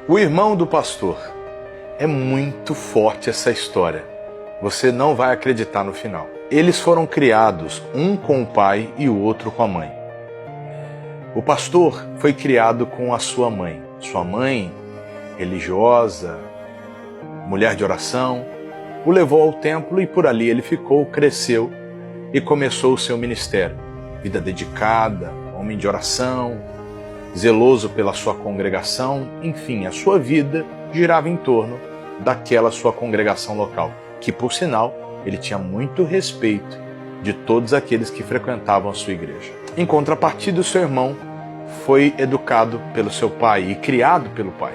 O irmão do pastor. É muito forte essa história. Você não vai acreditar no final. Eles foram criados, um com o pai e o outro com a mãe. O pastor foi criado com a sua mãe. Sua mãe, religiosa, mulher de oração, o levou ao templo e por ali ele ficou, cresceu e começou o seu ministério. Vida dedicada, homem de oração, zeloso pela sua congregação, enfim, a sua vida girava em torno daquela sua congregação local, que por sinal ele tinha muito respeito de todos aqueles que frequentavam a sua igreja. Em contrapartida, o seu irmão foi educado pelo seu pai e criado pelo pai.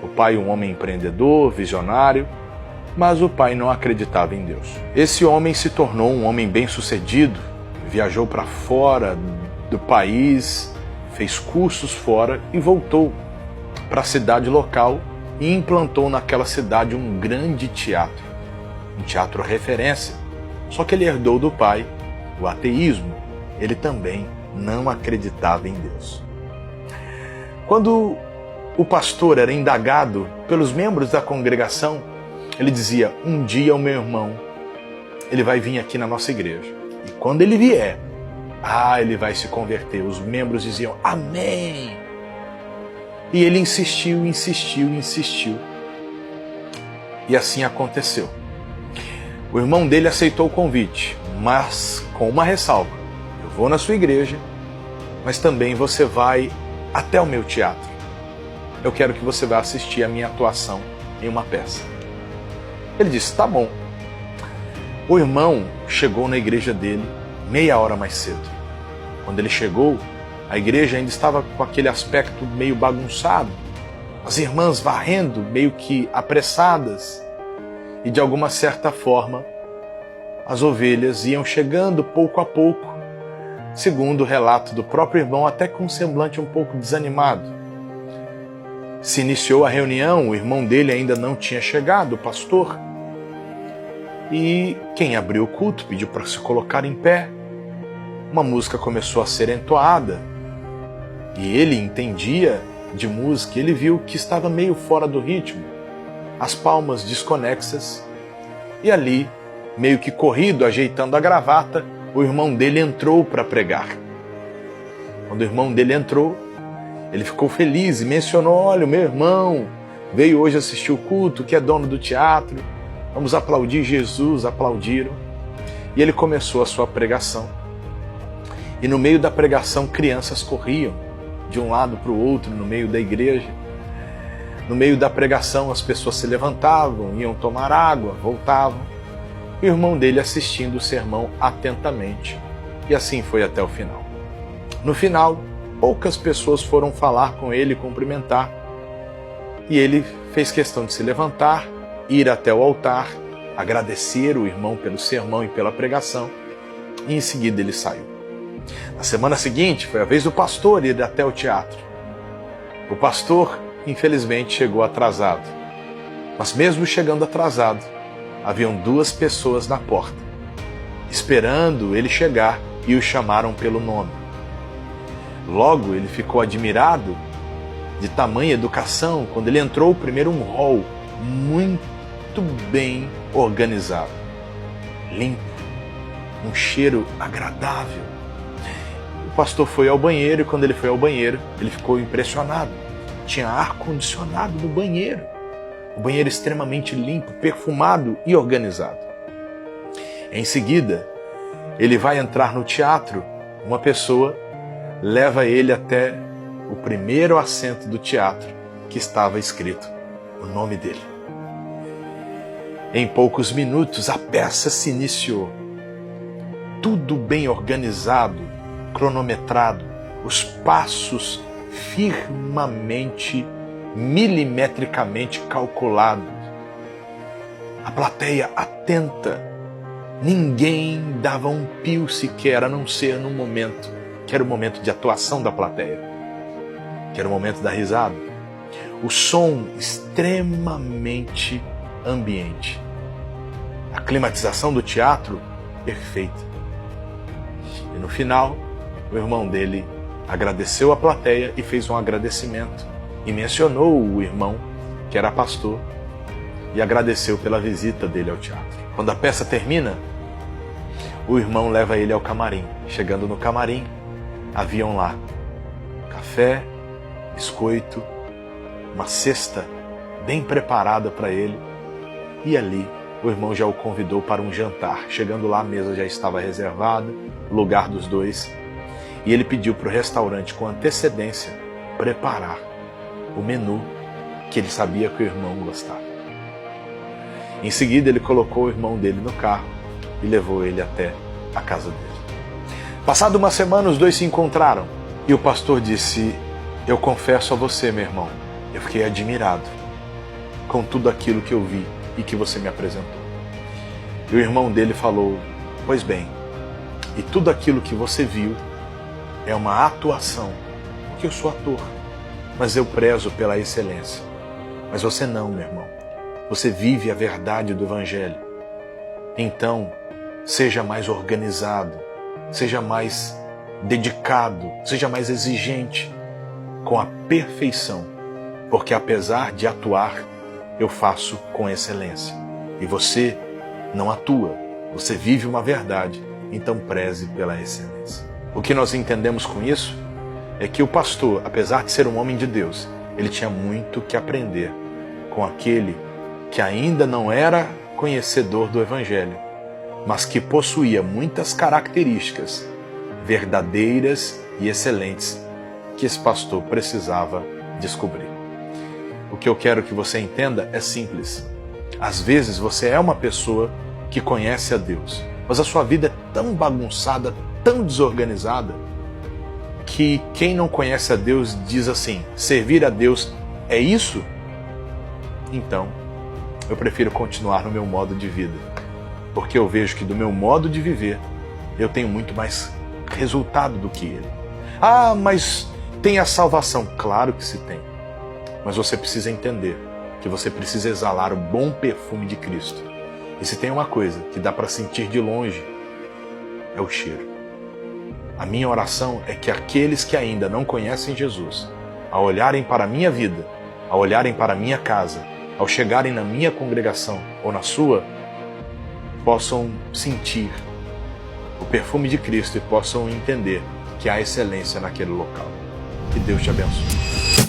O pai, um homem empreendedor, visionário, mas o pai não acreditava em Deus. Esse homem se tornou um homem bem-sucedido, viajou para fora do país, fez cursos fora e voltou para a cidade local e implantou naquela cidade um grande teatro, um teatro referência. Só que ele herdou do pai o ateísmo, ele também não acreditava em Deus. Quando o pastor era indagado pelos membros da congregação, ele dizia: um dia o meu irmão, ele vai vir aqui na nossa igreja. E quando ele vier, ele vai se converter. Os membros diziam: amém. E ele insistiu. E assim aconteceu. O irmão dele aceitou o convite, mas com uma ressalva: eu vou na sua igreja, mas também você vai até o meu teatro. Eu quero que você vá assistir a minha atuação em uma peça. Ele disse: tá bom. O irmão chegou na igreja dele meia hora mais cedo. Quando ele chegou, a igreja ainda estava com aquele aspecto meio bagunçado, as irmãs varrendo meio que apressadas, e de alguma certa forma as ovelhas iam chegando pouco a pouco, segundo o relato do próprio irmão, até com um semblante um pouco desanimado. Se iniciou a reunião, o irmão dele ainda não tinha chegado, o pastor, e quem abriu o culto pediu para se colocar em pé. Uma música começou a ser entoada e ele entendia de música, ele viu que estava meio fora do ritmo, as palmas desconexas, e ali, meio que corrido, ajeitando a gravata, o irmão dele entrou para pregar. Quando o irmão dele entrou, ele ficou feliz e mencionou: olha, o meu irmão veio hoje assistir o culto, que é dono do teatro, vamos aplaudir Jesus. Aplaudiram. E ele começou a sua pregação. E no meio da pregação, crianças corriam de um lado para o outro no meio da igreja. No meio da pregação, as pessoas se levantavam, iam tomar água, voltavam. E o irmão dele assistindo o sermão atentamente. E assim foi até o final. No final, poucas pessoas foram falar com ele, cumprimentar. E ele fez questão de se levantar, ir até o altar, agradecer o irmão pelo sermão e pela pregação. E em seguida ele saiu. Na semana seguinte, foi a vez do pastor ir até o teatro. O pastor, infelizmente, chegou atrasado. Mas mesmo chegando atrasado, haviam 2 pessoas na porta, esperando ele chegar, e o chamaram pelo nome. Logo ele ficou admirado de tamanha educação quando ele entrou. Primeiro, um hall muito bem organizado, limpo, um cheiro agradável. O pastor foi ao banheiro e quando ele foi ao banheiro, ele ficou impressionado. Tinha ar-condicionado no banheiro. O banheiro extremamente limpo, perfumado e organizado. Em seguida, ele vai entrar no teatro. Uma pessoa leva ele até o primeiro assento do teatro, que estava escrito o nome dele. Em poucos minutos, a peça se iniciou. Tudo bem organizado, cronometrado, os passos firmemente, milimetricamente calculados. A plateia atenta, ninguém dava um pio sequer, a não ser num momento, que era o momento de atuação da plateia, que era o momento da risada. O som extremamente ambiente. A climatização do teatro perfeita. E no final, o irmão dele agradeceu a plateia e fez um agradecimento e mencionou o irmão, que era pastor, e agradeceu pela visita dele ao teatro. Quando a peça termina, o irmão leva ele ao camarim. Chegando no camarim, haviam lá café, biscoito, uma cesta bem preparada para ele, e ali o irmão já o convidou para um jantar. Chegando lá, a mesa já estava reservada, o lugar dos dois, e ele pediu para o restaurante com antecedência preparar o menu que ele sabia que o irmão gostava. Em seguida, ele colocou o irmão dele no carro e levou ele até a casa dele. Passado uma semana, os dois se encontraram e o pastor disse: eu confesso a você, meu irmão, eu fiquei admirado com tudo aquilo que eu vi e que você me apresentou. E o irmão dele falou: pois bem, e tudo aquilo que você viu é uma atuação, porque eu sou ator, mas eu prezo pela excelência. Mas você não, meu irmão. Você vive a verdade do Evangelho. Então, seja mais organizado, seja mais dedicado, seja mais exigente com a perfeição, porque apesar de atuar, eu faço com excelência. E você não atua, você vive uma verdade, então preze pela excelência. O que nós entendemos com isso é que o pastor, apesar de ser um homem de Deus, ele tinha muito que aprender com aquele que ainda não era conhecedor do Evangelho, mas que possuía muitas características verdadeiras e excelentes que esse pastor precisava descobrir. O que eu quero que você entenda é simples. Às vezes você é uma pessoa que conhece a Deus, mas a sua vida é tão bagunçada, tão desorganizada, que quem não conhece a Deus diz assim: servir a Deus é isso? Então, eu prefiro continuar no meu modo de vida, porque eu vejo que do meu modo de viver, eu tenho muito mais resultado do que ele. Ah, mas tem a salvação. Claro que se tem. Mas você precisa entender que você precisa exalar o bom perfume de Cristo. E se tem uma coisa que dá para sentir de longe, é o cheiro. A minha oração é que aqueles que ainda não conhecem Jesus, ao olharem para a minha vida, ao olharem para a minha casa, ao chegarem na minha congregação ou na sua, possam sentir o perfume de Cristo e possam entender que há excelência naquele local. Que Deus te abençoe.